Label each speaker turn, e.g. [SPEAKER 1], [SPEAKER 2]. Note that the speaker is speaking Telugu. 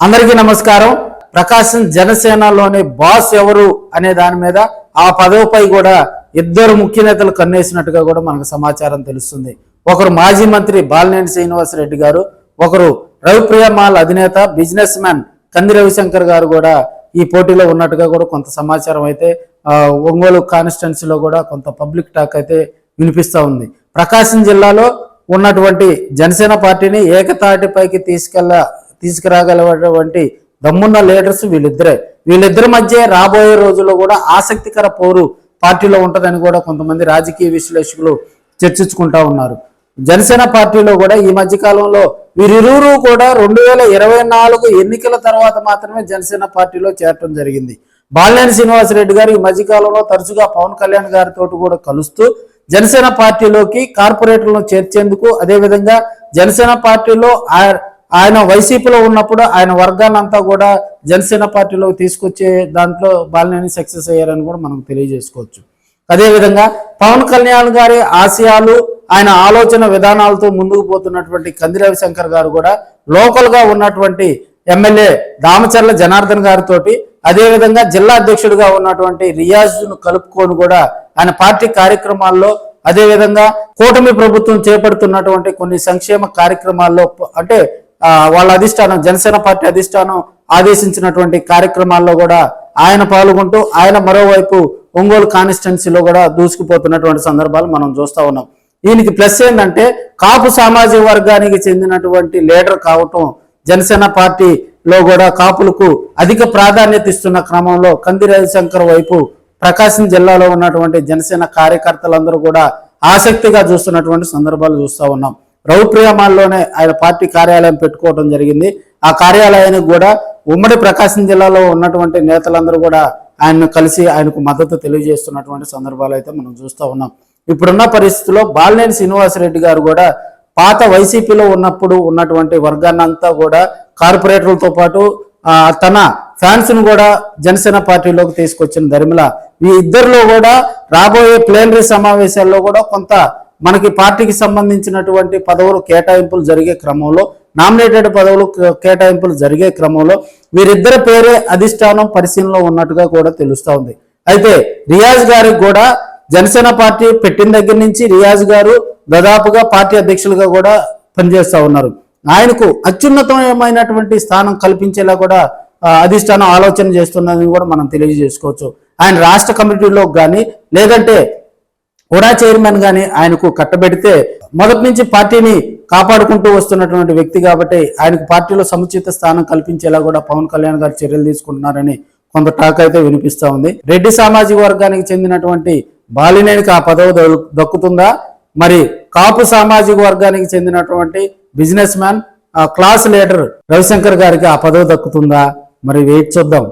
[SPEAKER 1] అందరికీ నమస్కారం. ప్రకాశం జనసేనలోని బాస్ ఎవరు అనే దాని మీద ఆ పదవిపై కూడా ఇద్దరు ముఖ్య నేతలు కన్నేసినట్టుగా కూడా మనకు సమాచారం తెలుస్తుంది. ఒకరు మాజీ మంత్రి బాలినేని శ్రీనివాసరెడ్డి గారు, ఒకరు రవిప్రియ మాల్ అధినేత బిజినెస్ మ్యాన్ కంది రవిశంకర్ గారు కూడా ఈ పోటీలో ఉన్నట్టుగా కూడా కొంత సమాచారం అయితే ఒంగోలు కాన్స్టిట్యున్సీలో కూడా కొంత పబ్లిక్ టాక్ అయితే వినిపిస్తూ ఉంది. ప్రకాశం జిల్లాలో ఉన్నటువంటి జనసేన పార్టీని ఏకతాటిపైకి తీసుకురాగలటువంటి దమ్మున్న లీడర్స్ వీళ్ళిద్దరి మధ్య రాబోయే రోజుల్లో కూడా ఆసక్తికర పోరు పార్టీలో ఉంటుందని కూడా కొంతమంది రాజకీయ విశ్లేషకులు చర్చించుకుంటా ఉన్నారు. జనసేన పార్టీలో కూడా ఈ మధ్య కాలంలో వీరిరువురు కూడా 2024 ఎన్నికల తర్వాత మాత్రమే జనసేన పార్టీలో చేరటం జరిగింది. బాలినేని శ్రీనివాసరెడ్డి గారు ఈ మధ్యకాలంలో తరచుగా పవన్ కళ్యాణ్ గారితో కూడా కలుస్తూ జనసేన పార్టీలోకి కార్పొరేటర్లను చేర్చేందుకు, అదేవిధంగా జనసేన పార్టీలో ఆయన వైసీపీలో ఉన్నప్పుడు ఆయన వర్గాన్నంతా కూడా జనసేన పార్టీలోకి తీసుకొచ్చే దాంట్లో బాలినేని సక్సెస్ అయ్యారని కూడా మనం తెలియజేసుకోవచ్చు. అదేవిధంగా పవన్ కళ్యాణ్ గారి ఆశయాలు, ఆయన ఆలోచన విధానాలతో ముందుకు పోతున్నటువంటి కంది రవిశంకర్ గారు కూడా లోకల్ గా ఉన్నటువంటి ఎమ్మెల్యే దామచర్ల జనార్దన్ గారితో, అదేవిధంగా జిల్లా అధ్యక్షుడిగా ఉన్నటువంటి రియాజ్ను కలుపుకొని కూడా ఆయన పార్టీ కార్యక్రమాల్లో, అదేవిధంగా కూటమి ప్రభుత్వం చేపడుతున్నటువంటి కొన్ని సంక్షేమ కార్యక్రమాల్లో, అంటే వాళ్ళ అధిష్టానం జనసేన పార్టీ అధిష్టానం ఆదేశించినటువంటి కార్యక్రమాల్లో కూడా ఆయన పాల్గొంటూ ఆయన మరోవైపు ఒంగోలు కాన్స్టిట్యున్సీలో కూడా దూసుకుపోతున్నటువంటి సందర్భాలు మనం చూస్తూ ఉన్నాం. దీనికి ప్లస్ ఏంటంటే కాపు సామాజిక వర్గానికి చెందినటువంటి లీడర్ కావటం, జనసేన పార్టీలో కూడా కాపులకు అధిక ప్రాధాన్యత ఇస్తున్న క్రమంలో కంది రవిశంకర్ వైపు ప్రకాశం జిల్లాలో ఉన్నటువంటి జనసేన కార్యకర్తలందరూ కూడా ఆసక్తిగా చూస్తున్నటువంటి సందర్భాలు చూస్తూ ఉన్నాం. రవిప్రియమాల్లోనే ఆయన పార్టీ కార్యాలయం పెట్టుకోవడం జరిగింది. ఆ కార్యాలయానికి కూడా ఉమ్మడి ప్రకాశం జిల్లాలో ఉన్నటువంటి నేతలందరూ కూడా ఆయన్ను కలిసి ఆయనకు మద్దతు తెలియజేస్తున్నటువంటి సందర్భాలు అయితే మనం చూస్తూ ఉన్నాం. ఇప్పుడున్న పరిస్థితుల్లో బాలినేని శ్రీనివాసరెడ్డి గారు కూడా పాత వైసీపీలో ఉన్నప్పుడు ఉన్నటువంటి వర్గాన్నంతా కూడా కార్పొరేటర్లతో పాటు తన ఫ్యాన్స్ ను కూడా జనసేన పార్టీలోకి తీసుకొచ్చిన దరిమిల ఈ ఇద్దరిలో కూడా రాబోయే ప్లేనరీ సమావేశాల్లో కూడా కొంత మనకి పార్టీకి సంబంధించినటువంటి పదవులు కేటాయింపులు జరిగే క్రమంలో, నామినేటెడ్ పదవులు కేటాయింపులు జరిగే క్రమంలో వీరిద్దరి పేరే అధిష్టానం పరిశీలనలో ఉన్నట్టుగా కూడా తెలుస్తూ ఉంది. అయితే రియాజ్ గారికి కూడా జనసేన పార్టీ పెట్టిన దగ్గర నుంచి రియాజ్ గారు దాదాపుగా పార్టీ అధ్యక్షులుగా కూడా పనిచేస్తూ ఉన్నారు. ఆయనకు అత్యున్నతమైనటువంటి స్థానం కల్పించేలా కూడా అధిష్టానం ఆలోచన చేస్తున్నదని కూడా మనం తెలియజేసుకోవచ్చు. ఆయన రాష్ట్ర కమిటీలో కానీ లేదంటే కూడా చైర్మన్ గాని ఆయనకు కట్టబెడితే మొదటి నుంచి పార్టీని కాపాడుకుంటూ వస్తున్నటువంటి వ్యక్తి కాబట్టి ఆయనకు పార్టీలో సముచిత స్థానం కల్పించేలా కూడా పవన్ కళ్యాణ్ గారు చర్యలు తీసుకుంటున్నారని కొంత టాక్ అయితే వినిపిస్తా ఉంది. రెడ్డి సామాజిక వర్గానికి చెందినటువంటి బాలినేనికి ఆ పదవి దక్కుతుందా, మరి కాపు సామాజిక వర్గానికి చెందినటువంటి business man class leader Ravishankar గారికి ఆ పదవి దక్కుతుందా, మరి వెయిట్ చూద్దాం.